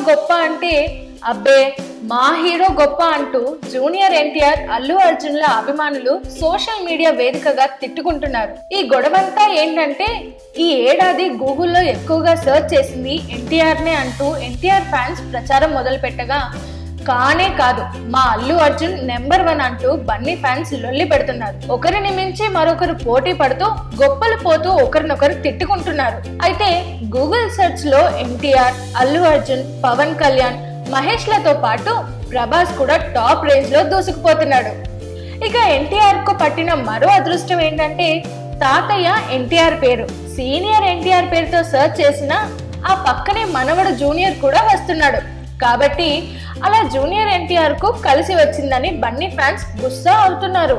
గొప్ప అంటే అబ్బే మా హీరో గొప్ప అంటూ జూనియర్ ఎన్టీఆర్, అల్లు అర్జున్ల అభిమానులు సోషల్ మీడియా వేదికగా తిట్టుకుంటున్నారు. ఈ గొడవంతా ఏంటంటే ఈ ఏడాది గూగుల్లో ఎక్కువగా సెర్చ్ చేసింది ఎన్టీఆర్ నే అంటూ ఎన్టీఆర్ ఫ్యాన్స్ ప్రచారం మొదలు పెట్టగా కానే కాదు మా అల్లు అర్జున్ నెంబర్ 1 అంటూ బన్నీ ఫ్యాన్స్ లొల్లి పెడుతున్నారు. ఒకరిని మించి మరొకరు పోటీ పడుతూ గొప్పలు పోతూ ఒకరినొకరు తిట్టుకుంటున్నారు. అయితే గూగుల్ సెర్చ్ లో ఎన్టీఆర్, అల్లు అర్జున్, పవన్ కళ్యాణ్, మహేష్ లతో పాటు ప్రభాస్ కూడా టాప్ రేంజ్ లో దూసుకుపోతున్నాడు. ఇక ఎన్టీఆర్ కు పట్టిన మరో అదృష్టం ఏంటంటే తాతయ్య ఎన్టీఆర్ పేరు సీనియర్ ఎన్టీఆర్ పేరుతో సెర్చ్ చేసినా ఆ పక్కనే మనవడు జూనియర్ కూడా వస్తున్నాడు. కాబట్టి అలా జూనియర్ ఎన్టీఆర్ కు కలిసి వచ్చిందని బన్నీ ఫ్యాన్స్ గుస్సా అవుతున్నారు.